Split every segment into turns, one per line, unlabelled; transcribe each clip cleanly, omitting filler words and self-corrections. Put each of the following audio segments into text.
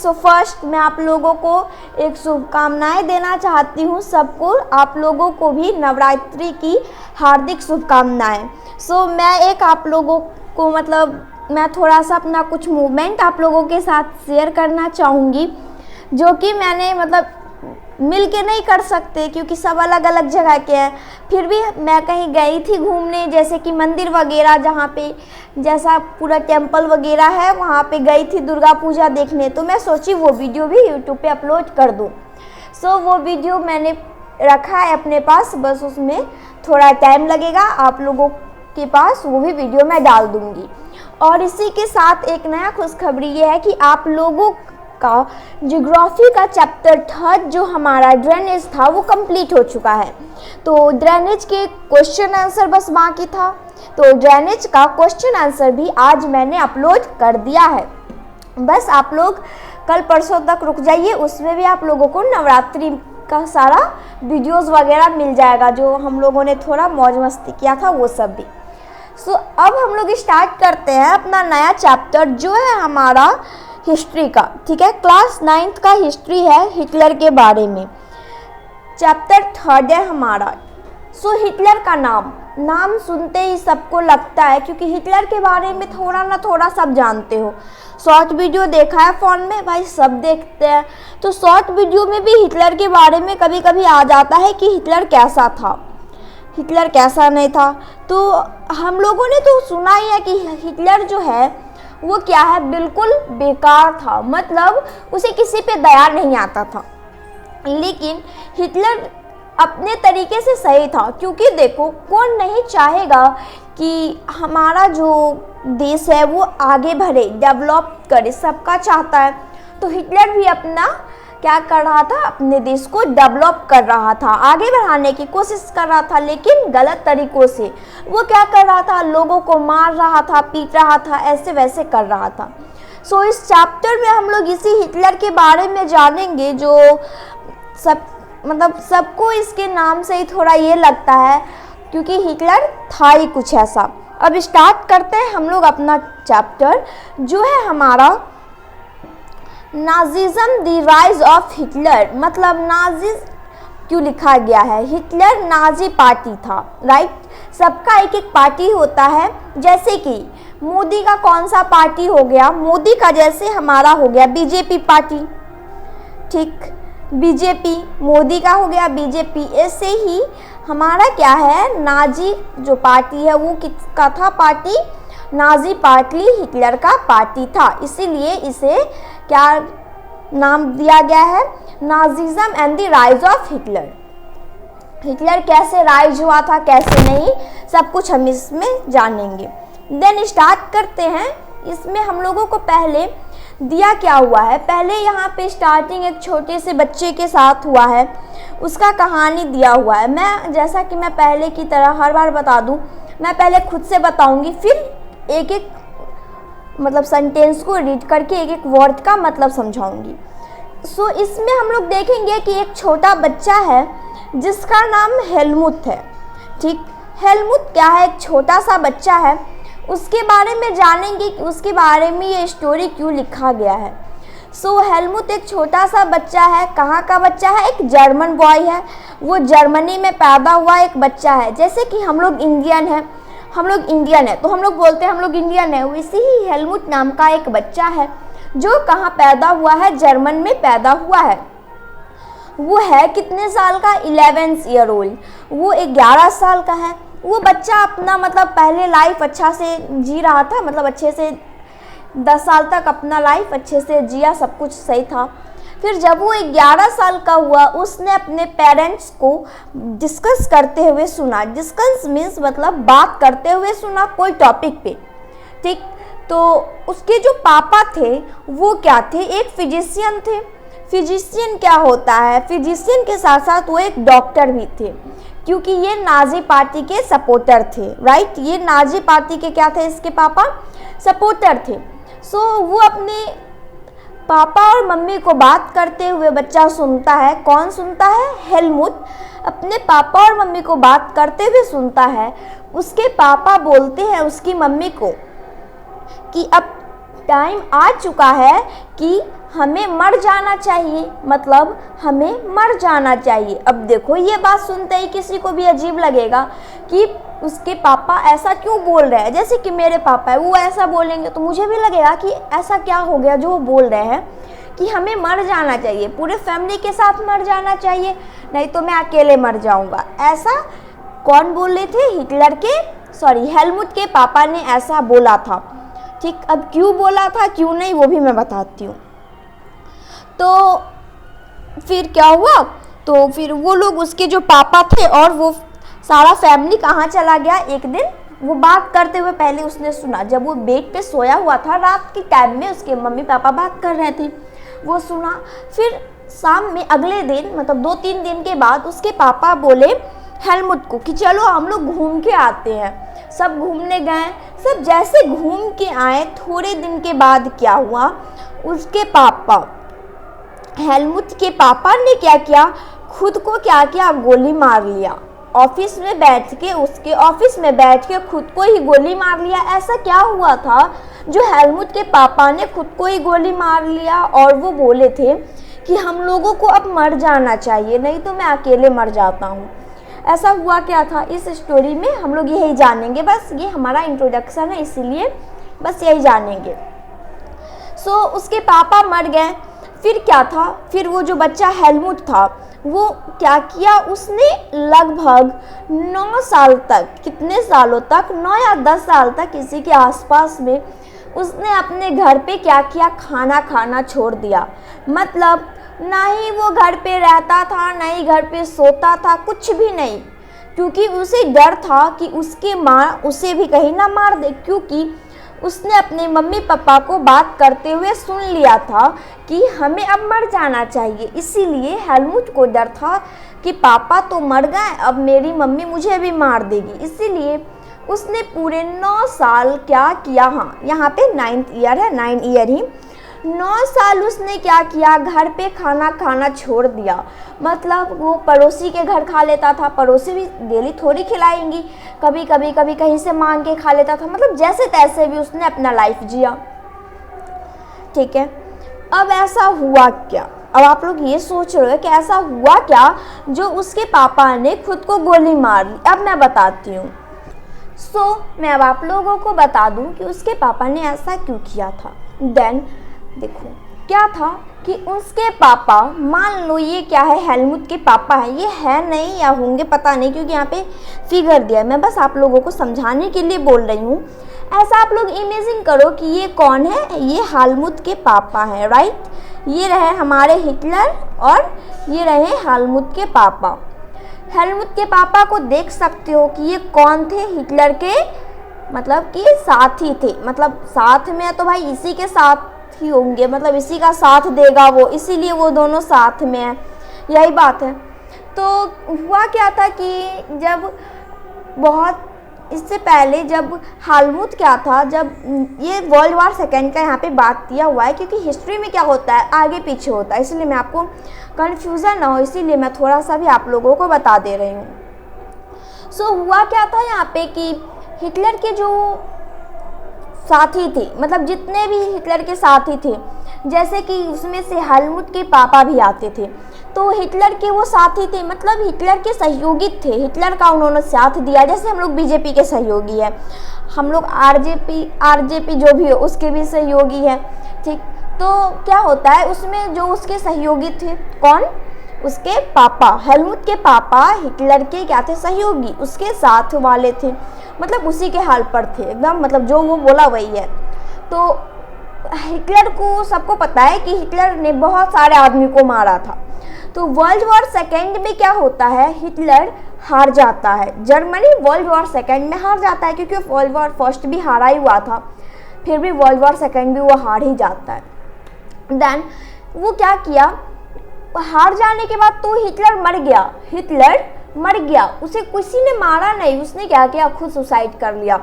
So first मैं आप लोगों को एक शुभकामनाएं देना चाहती हूँ सबको, आप लोगों को भी नवरात्रि की हार्दिक शुभकामनाएं। सो मैं एक आप लोगों को मैं थोड़ा सा अपना कुछ मूवमेंट आप लोगों के साथ शेयर करना चाहूँगी, जो कि मैंने मिल के नहीं कर सकते क्योंकि सब अलग अलग जगह के हैं। फिर भी मैं कहीं गई थी घूमने, जैसे कि मंदिर वगैरह, जहाँ पे जैसा पूरा टेंपल वगैरह है वहाँ पे गई थी दुर्गा पूजा देखने। तो मैं सोची वो वीडियो भी यूट्यूब पे अपलोड कर दूँ। सो वो वीडियो मैंने रखा है अपने पास, बस उसमें थोड़ा टाइम लगेगा, आप लोगों के पास वो भी वीडियो मैं डाल दूँगी। और इसी के साथ एक नया खुशखबरी ये है कि आप लोगों का ज्योग्राफी का चैप्टर 3 जो हमारा ड्रेनेज था वो कंप्लीट हो चुका है। तो ड्रेनेज के क्वेश्चन आंसर बस बाकी था, तो ड्रेनेज का क्वेश्चन आंसर भी आज मैंने अपलोड कर दिया है। बस आप लोग कल परसों तक रुक जाइए, उसमें भी आप लोगों को नवरात्रि का सारा वीडियोस वगैरह मिल जाएगा, जो हम लोगों ने थोड़ा मौज मस्ती किया था वो सब भी। सो अब हम लोग स्टार्ट करते हैं अपना नया चैप्टर जो है हमारा हिस्ट्री का। ठीक है, क्लास 9th का हिस्ट्री है, हिटलर के बारे में। चैप्टर 3 है हमारा। सो हिटलर का नाम सुनते ही सबको लगता है, क्योंकि हिटलर के बारे में थोड़ा ना थोड़ा सब जानते हो। शॉर्ट वीडियो देखा है फ़ोन में, भाई सब देखते हैं, तो शॉर्ट वीडियो में भी हिटलर के बारे में कभी कभी आ जाता है कि हिटलर कैसा था, हिटलर कैसा नहीं था। तो हम लोगों ने तो सुना ही है कि हिटलर जो है वो क्या है, बिल्कुल बेकार था, मतलब उसे किसी पे दया नहीं आता था। लेकिन हिटलर अपने तरीके से सही था, क्योंकि देखो कौन नहीं चाहेगा कि हमारा जो देश है वो आगे बढ़े, डेवलप करे, सबका चाहता है। तो हिटलर भी अपना क्या कर रहा था, अपने देश को डेवलप कर रहा था, आगे बढ़ाने की कोशिश कर रहा था, लेकिन गलत तरीक़ों से। वो क्या कर रहा था, लोगों को मार रहा था, पीट रहा था, ऐसे वैसे कर रहा था। सो इस चैप्टर में हम लोग इसी हिटलर के बारे में जानेंगे, जो सबको इसके नाम से ही थोड़ा ये लगता है, क्योंकि हिटलर था ही कुछ ऐसा। अब स्टार्ट करते हैं हम लोग अपना चैप्टर, जो है हमारा Nazism the rise of Hitler. मतलब नाजी क्यों लिखा गया है, हिटलर नाजी पार्टी था, राइट। सबका एक एक पार्टी होता है, जैसे कि मोदी का कौन सा पार्टी हो गया, मोदी का जैसे हमारा हो गया बीजेपी पार्टी, ठीक, बीजेपी, मोदी का हो गया बीजेपी। ऐसे ही हमारा क्या है, नाजी जो पार्टी है वो किसका था पार्टी, नाजी पार्टी हिटलर का पार्टी था, इसीलिए इसे क्या नाम दिया गया है, Nazism and the rise of Hitler. Hitler कैसे राइज हुआ था, कैसे नहीं, सब कुछ हम इसमें जानेंगे। देन स्टार्ट करते हैं। इसमें हम लोगों को पहले दिया क्या हुआ है, पहले यहाँ पे स्टार्टिंग एक छोटे से बच्चे के साथ हुआ है, उसका कहानी दिया हुआ है। मैं जैसा कि मैं पहले की तरह हर बार बता दूँ, मैं पहले खुद से बताऊँगी, फिर एक एक सेंटेंस को रीड करके एक एक वर्ड का मतलब समझाऊंगी। सो इसमें हम लोग देखेंगे कि एक छोटा बच्चा है जिसका नाम हेलमुथ है, ठीक। हेलमुथ क्या है, एक छोटा सा बच्चा है, उसके बारे में जानेंगे कि उसके बारे में ये स्टोरी क्यों लिखा गया है। सो हेलमुथ एक छोटा सा बच्चा है, कहाँ का बच्चा है, एक जर्मन बॉय है, वो जर्मनी में पैदा हुआ एक बच्चा है। जैसे कि हम लोग इंडियन है, हम लोग इंडियन है तो हम लोग बोलते हैं हम लोग इंडियन है, वैसे ही हेलमुथ नाम का एक बच्चा है जो कहाँ पैदा हुआ है, जर्मन में पैदा हुआ है। वो है कितने साल का, 11 ईयर ओल्ड, वो 11 साल का है। वो बच्चा अपना पहले लाइफ अच्छा से जी रहा था, अच्छे से 10 साल तक अपना लाइफ अच्छे से जिया, सब कुछ सही था। फिर जब वो 11 साल का हुआ, उसने अपने पेरेंट्स को डिस्कस करते हुए सुना, डिस्कस मीन्स बात करते हुए सुना कोई टॉपिक पे, ठीक। तो उसके जो पापा थे वो क्या थे, एक फिजिशियन थे। फिजिशियन क्या होता है, फिजिशियन के साथ साथ वो एक डॉक्टर भी थे, क्योंकि ये नाजी पार्टी के सपोर्टर थे, राइट। ये नाजी पार्टी के क्या थे, इसके पापा सपोर्टर थे। सो वो अपने पापा और मम्मी को बात करते हुए बच्चा सुनता है। कौन सुनता है, हेलमुथ अपने पापा और मम्मी को बात करते हुए सुनता है। उसके पापा बोलते हैं उसकी मम्मी को कि अब टाइम आ चुका है कि हमें मर जाना चाहिए, मतलब हमें मर जाना चाहिए। अब देखो ये बात सुनते ही किसी को भी अजीब लगेगा कि उसके पापा ऐसा क्यों बोल रहे हैं। जैसे कि मेरे पापा है, वो ऐसा बोलेंगे तो मुझे भी लगेगा कि ऐसा क्या हो गया जो वो बोल रहे हैं कि हमें मर जाना चाहिए, पूरे फैमिली के साथ मर जाना चाहिए, नहीं तो मैं अकेले मर जाऊंगा। ऐसा कौन बोल रहे थे? हेलमुट के पापा ने ऐसा बोला था। ठीक, अब क्यों बोला था क्यों नहीं वो भी मैं बताती हूँ। तो फिर क्या हुआ, तो फिर वो लोग, उसके जो पापा थे और वो सारा फैमिली कहाँ चला गया। एक दिन वो बात करते हुए पहले उसने सुना, जब वो बेड पे सोया हुआ था रात के टाइम में, उसके मम्मी पापा बात कर रहे थे, वो सुना। फिर शाम में अगले दिन, मतलब 2-3 दिन के बाद, उसके पापा बोले हेलमुट को कि चलो हम लोग घूम के आते हैं। सब घूमने गए। सब जैसे घूम के आए, थोड़े दिन के बाद क्या हुआ, उसके पापा, हेलमुट के पापा ने क्या किया, खुद को क्या किया, गोली मार लिया। ऑफिस में बैठ के, उसके ऑफिस में बैठ के खुद को ही गोली मार लिया। ऐसा क्या हुआ था जो हेलमुट के पापा ने खुद को ही गोली मार लिया और वो बोले थे कि हम लोगों को अब मर जाना चाहिए, नहीं तो मैं अकेले मर जाता हूँ। ऐसा हुआ क्या था इस स्टोरी में हम लोग यही जानेंगे। बस ये हमारा इंट्रोडक्शन है, इसीलिए बस यही जानेंगे। उसके पापा मर गए। फिर क्या था, फिर वो जो बच्चा हेलमुट था वो क्या किया, उसने लगभग 9 साल तक, कितने सालों तक, 9 या 10 साल तक, इसी के आसपास में उसने अपने घर पे क्या किया, खाना खाना छोड़ दिया। मतलब ना ही वो घर पे रहता था, ना ही घर पे सोता था, कुछ भी नहीं, क्योंकि उसे डर था कि उसकी माँ उसे भी कहीं ना मार दे, क्योंकि उसने अपने मम्मी पापा को बात करते हुए सुन लिया था कि हमें अब मर जाना चाहिए। इसीलिए हेलमुट को डर था कि पापा तो मर गए, अब मेरी मम्मी मुझे भी मार देगी। इसीलिए उसने पूरे 9 साल क्या किया, हाँ यहाँ पे 9th ईयर है, 9 ईयर ही, 9 साल उसने क्या किया, घर पे खाना खाना छोड़ दिया। मतलब वो पड़ोसी के घर खा लेता था, पड़ोसी भी डेली थोड़ी खिलाएंगी, कभी कहीं से मांग के खा लेता था। मतलब जैसे तैसे भी उसने अपना लाइफ जिया। ठीक है, अब ऐसा हुआ क्या, अब आप लोग ये सोच रहे हो कि ऐसा हुआ क्या जो उसके पापा ने खुद को गोली मार ली। अब मैं बताती हूँ। मैं अब आप लोगों को बता दूं कि उसके पापा ने ऐसा क्यों किया था। देन देखो क्या था कि उसके पापा, मान लो ये क्या है, हेलमुट के पापा है, ये है नहीं या होंगे पता नहीं, क्योंकि यहाँ पे फिगर दिया है, मैं बस आप लोगों को समझाने के लिए बोल रही हूँ। ऐसा आप लोग इमेजिन करो कि ये कौन है, ये हेलमुट के पापा है, राइट। ये रहे हमारे हिटलर और ये रहे हेलमुट के पापा। हेलमुट के पापा को देख सकते हो कि ये कौन थे, हिटलर के मतलब कि साथी थे। मतलब साथ में तो भाई इसी के साथ ही होंगे, मतलब इसी का साथ देगा वो, इसीलिए वो दोनों साथ में है, यही बात है। तो हुआ क्या था कि जब बहुत इससे पहले, जब हेलमुट क्या था, जब ये वर्ल्ड वॉर सेकेंड का यहाँ पे बात किया हुआ है, क्योंकि हिस्ट्री में क्या होता है आगे पीछे होता है, इसलिए मैं आपको कन्फ्यूज़न ना हो, इसीलिए मैं थोड़ा सा भी आप लोगों को बता दे रही हूँ। हुआ क्या था यहाँ पे कि हिटलर के जो साथी थे, मतलब जितने भी हिटलर के साथी थे, जैसे कि उसमें से हेलमुट के पापा भी आते थे, तो हिटलर के वो साथी थे, मतलब हिटलर के सहयोगी थे, हिटलर का उन्होंने साथ दिया। जैसे हम लोग बीजेपी के सहयोगी हैं, हम लोग आरजेपी जो भी हो उसके भी सहयोगी हैं, ठीक। तो क्या होता है उसमें जो उसके सहयोगी थे, कौन, उसके पापा, हेलमुट के पापा हिटलर के क्या थे, सहयोगी, उसके साथ वाले थे, मतलब उसी के हाल पर थे एकदम, मतलब जो वो बोला वही है। तो हिटलर को सबको पता है कि हिटलर ने बहुत सारे आदमी को मारा था। तो वर्ल्ड वॉर सेकेंड में क्या होता है, हिटलर हार जाता है, जर्मनी वर्ल्ड वॉर सेकेंड में हार जाता है, क्योंकि वर्ल्ड वॉर फर्स्ट भी हारा ही हुआ था, फिर भी वर्ल्ड वॉर सेकेंड भी वो हार ही जाता है। देन वो क्या किया, हार जाने के बाद तो हिटलर मर गया, उसे किसी ने मारा नहीं, उसने क्या किया, खुद सुसाइड कर लिया।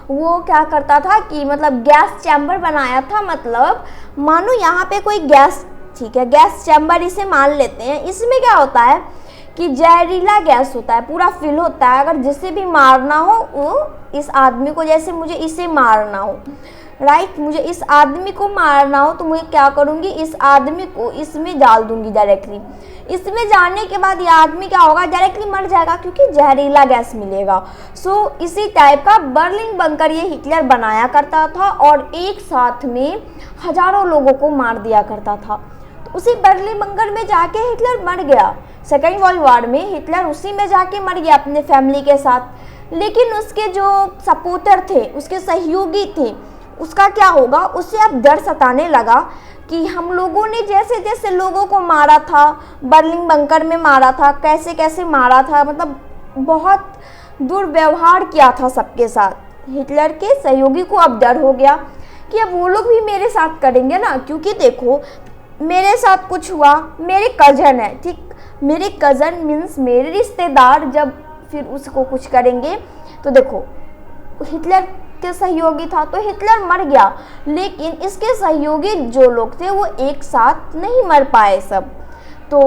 वो क्या करता था कि मतलब गैस चैम्बर बनाया था, मतलब मानो यहाँ पे कोई गैस, ठीक है, गैस चैम्बर इसे मान लेते हैं। इसमें क्या होता है कि जहरीला गैस होता है, पूरा फिल होता है, अगर जिसे भी मारना हो वो इस आदमी को, जैसे मुझे इसे मारना हो राइट, मुझे इस आदमी को मारना हो तो मैं क्या करूँगी, इस आदमी को इसमें डाल दूंगी डायरेक्टली। इसमें जाने के बाद ये आदमी क्या होगा, डायरेक्टली मर जाएगा क्योंकि जहरीला गैस मिलेगा। सो इसी टाइप का बर्लिन बंकर ये हिटलर बनाया करता था और एक साथ में हजारों लोगों को मार दिया करता था। तो उसी बर्लिन बंकर में जाके हिटलर मर गया। सेकेंड वर्ल्ड वॉर में हिटलर उसी में जाके मर गया अपने फैमिली के साथ। लेकिन उसके जो सपोर्टर थे, उसके सहयोगी थे, उसका क्या होगा, उससे अब डर सताने लगा कि हम लोगों ने जैसे जैसे लोगों को मारा था, बर्लिन बंकर में मारा था, कैसे कैसे मारा था, मतलब बहुत दुर्व्यवहार किया था सबके साथ। हिटलर के सहयोगी को अब डर हो गया कि अब वो लोग भी मेरे साथ करेंगे ना, क्योंकि देखो मेरे साथ कुछ हुआ, मेरे कज़न है, ठीक, मेरे कज़न मीन्स मेरे रिश्तेदार जब फिर उसको कुछ करेंगे तो देखो हिटलर के सहयोगी था तो हिटलर मर गया, लेकिन इसके सहयोगी जो लोग थे वो एक साथ नहीं मर पाए सब। तो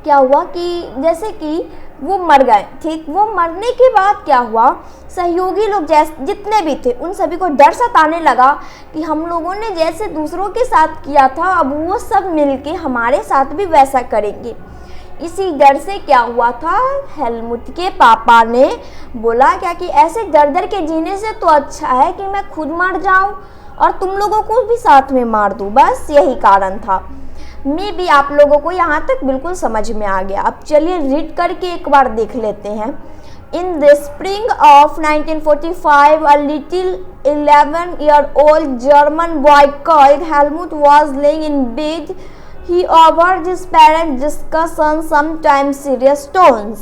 क्या हुआ कि जैसे कि वो मर गए, ठीक, वो मरने के बाद क्या हुआ, सहयोगी लोग जैसे जितने भी थे उन सभी को डर सताने लगा कि हम लोगों ने जैसे दूसरों के साथ किया था अब वो सब मिलके हमारे साथ भी वैसा करेंगे। इसी डर से क्या हुआ था, हेलमुट के पापा ने बोला क्या कि ऐसे डर डर के जीने से तो अच्छा है कि मैं खुद मर जाऊं और तुम लोगों को भी साथ में मार दूं, बस यही कारण था। मे भी आप लोगों को यहाँ तक बिल्कुल समझ में आ गया। अब चलिए रीड करके एक बार देख लेते हैं। In the spring of 1945 a little 11-year-old German boy called Helmut was laying in bed. He overheard his parents discuss on sometimes serious tones.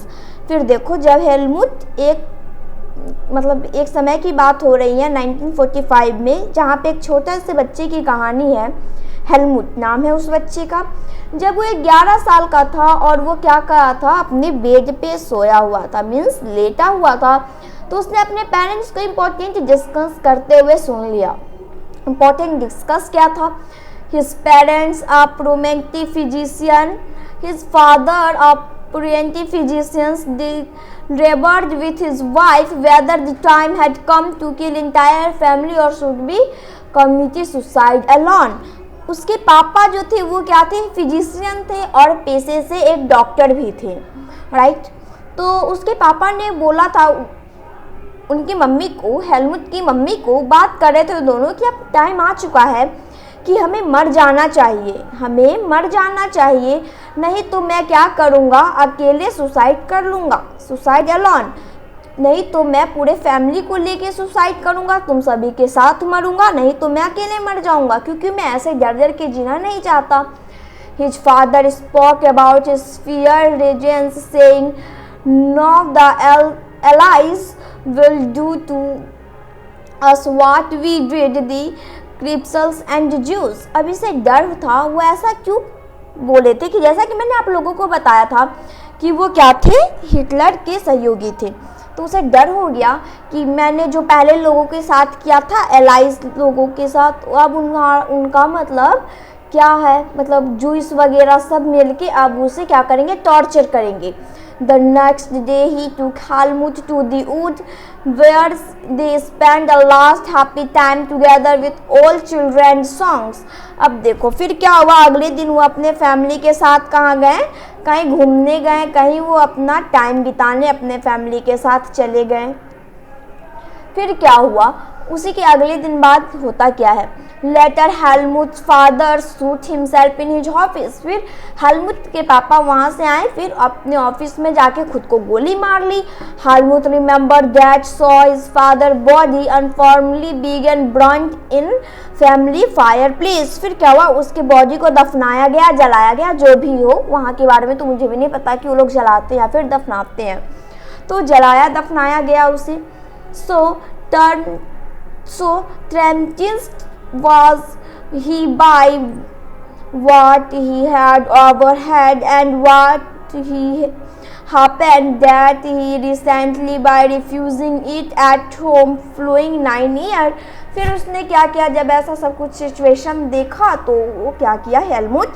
फिर देखो जब हेलमुट एक समय की बात हो रही है 1945 में, जहाँ पे एक छोटे से बच्चे की कहानी है, हेलमुट नाम है उस बच्चे का। जब वो 11 साल का था और वो क्या कर रहा था, अपने बेड पे सोया हुआ था, मीन्स लेटा हुआ था, तो उसने अपने पेरेंट्स को इम्पोर्टेंट डिस्कस करते हुए सुन लिया। इम्पोर्टेंट डिस्कस क्या था, his parents a prominent physician, his father a prominent physician, debated with his wife whether the time had come to kill entire family or should be committee suicide alone. उसके पापा जो थे वो क्या थे, physician थे और पेशे से एक डॉक्टर भी थे, राइट। तो उसके पापा ने बोला था उनकी मम्मी को, हेलमुट की मम्मी को बात कर रहे थे दोनों कि अब टाइम आ चुका है कि हमें मर जाना चाहिए, हमें मर जाना चाहिए, नहीं तो मैं क्या करूँगा, अकेले सुसाइड कर लूँगा, सुसाइड अलोन, नहीं तो मैं पूरे फैमिली को लेके सुसाइड करूँगा, तुम सभी के साथ मरूँगा, नहीं तो मैं अकेले मर जाऊँगा, क्योंकि मैं ऐसे डर डर के जीना नहीं चाहता। His father spoke about his fear regions, saying, "No, the Allies will do to us what we did the cripples and Jews. अभी से डर था, वो ऐसा क्यों बोले थे कि जैसा कि मैंने आप लोगों को बताया था कि वो क्या थे, हिटलर के सहयोगी थे। तो उसे डर हो गया कि मैंने जो पहले लोगों के साथ किया था, एलाइज लोगों के साथ, अब उनका मतलब क्या है, मतलब जूस वगैरह सब मिलके अब उसे क्या करेंगे, टॉर्चर करेंगे। The next day he took Helmut to the wood where they spent the last happy time together with all children's songs. अब देखो फिर क्या हुआ, अगले दिन वो अपने फैमिली के साथ कहाँ गए, कहीं घूमने गए, कहीं वो अपना टाइम बिताने अपने फैमिली के साथ चले गए। फिर क्या हुआ, उसी के अगले दिन बाद होता क्या है, later Helmut father shoot himself in his office. फिर हेलमुट के पापा वहाँ से आए, फिर अपने ऑफिस में जाके खुद को गोली मार ली। Helmut remember that saw his father body informally began burnt in family fireplace. फिर क्या हुआ, उसके बॉडी को दफनाया गया, जलाया गया, जो भी हो, वहाँ के बारे में तो मुझे भी नहीं पता कि वो लोग जलाते हैं या फिर दफनाते हैं, तो जलाया दफनाया गया उसे। So traumatized was he by what he had overheard and what he happened that he recently by refusing it at home following 9 years। फिर उसने क्या किया, जब ऐसा सब कुछ सिचुएशन देखा तो वो क्या किया, हेलमुट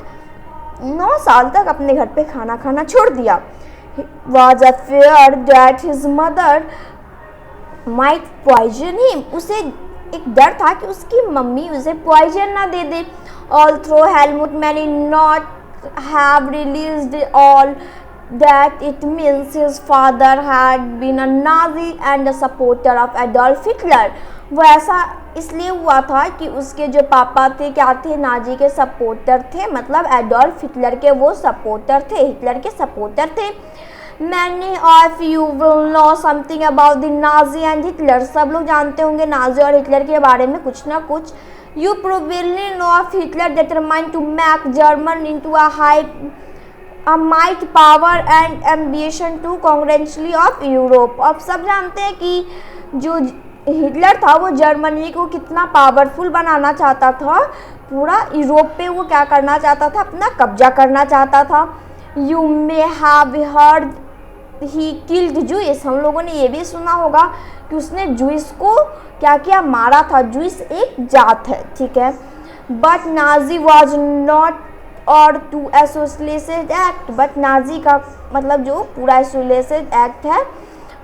9 साल तक अपने घर पे खाना खाना छोड़ दिया। Was afraid that his mother might poison him। उसे एक डर था कि उसकी मम्मी उसे पॉइजन ना दे दे। Although Helmut may not have realized all that, it means his father had been a Nazi and a supporter of Adolf Hitler. वो ऐसा इसलिए हुआ था कि उसके जो पापा थे क्या थे, नाजी के सपोर्टर थे, मतलब एडोल्फ हिटलर के वो सपोर्टर थे, हिटलर के सपोर्टर थे। Many of you will know something about the Nazi and Hitler. सब लोग जानते होंगे नाजी और हिटलर के बारे में कुछ ना कुछ। You probably know of Hitler determined to make Germany into a might, power and ambition to conquer of Europe. अब सब जानते हैं कि जो हिटलर था वो जर्मनी को कितना पावरफुल बनाना चाहता था, पूरा यूरोप पे वो क्या करना चाहता था, अपना कब्जा करना चाहता था। You may have heard he killed Jews. हम लोगों ने ये भी सुना होगा कि उसने जूइस को क्या किया, मारा था। जूइस एक जात है, ठीक है। But Nazi was not or to associated act, but Nazi का मतलब जो पूरा एसोसिएटेड एक्ट है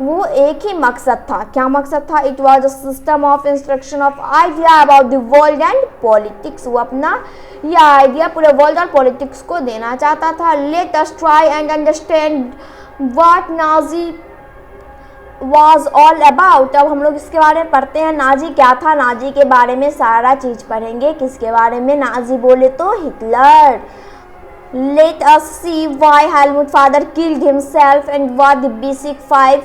वो एक ही मकसद था। क्या मकसद था? It was a system of instruction of idea about the world and politics. वो अपना ये आइडिया पूरे वर्ल्ड और पॉलिटिक्स को देना चाहता था। Let us try and understand what Nazi was all about. अब हम लोग इसके बारे में पढ़ते हैं, नाजी क्या था, नाजी के बारे में सारा चीज़ पढ़ेंगे। किसके बारे में? नाजी बोले तो Hitler. Let us see why Helmut's father killed himself and what the basic five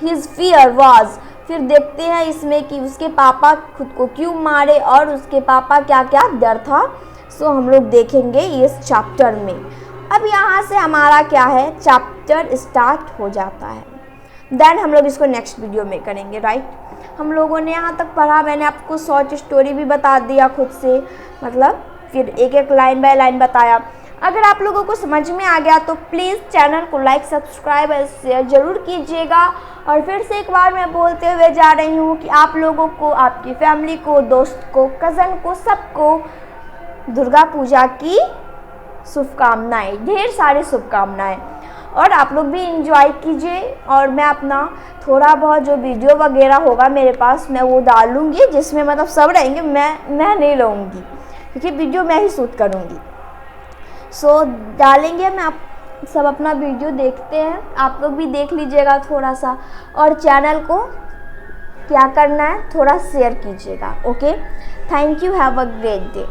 his fear was. फिर देखते हैं इसमें कि उसके पापा खुद को क्यों मारे और उसके पापा क्या क्या डर था। सो हम लोग देखेंगे इस चैप्टर में। अब यहाँ से हमारा क्या है, चैप्टर स्टार्ट हो जाता है। देन हम लोग इसको नेक्स्ट वीडियो में करेंगे, राइट। हम लोगों ने यहाँ तक पढ़ा, मैंने आपको शॉर्ट स्टोरी भी बता दिया खुद से, मतलब फिर एक एक लाइन बाय लाइन बताया। अगर आप लोगों को समझ में आ गया तो प्लीज़ चैनल को लाइक, सब्सक्राइब और शेयर ज़रूर कीजिएगा। और फिर से एक बार मैं बोलते हुए जा रही हूँ कि आप लोगों को, आपकी फैमिली को, दोस्त को, कज़न को, सबको दुर्गा पूजा की शुभकामनाएं, ढेर सारी शुभकामनाएं। और आप लोग भी एंजॉय कीजिए। और मैं अपना थोड़ा बहुत जो वीडियो वगैरह होगा मेरे पास मैं वो डालूँगी, जिसमें मतलब सब रहेंगे, मैं नहीं रहूँगी क्योंकि वीडियो मैं ही शूट करूँगी। सो डालेंगे, मैं आप सब अपना वीडियो देखते हैं, आप लोग भी देख लीजिएगा थोड़ा सा। और चैनल को क्या करना है, थोड़ा शेयर कीजिएगा। Okay, thank you, have a great day.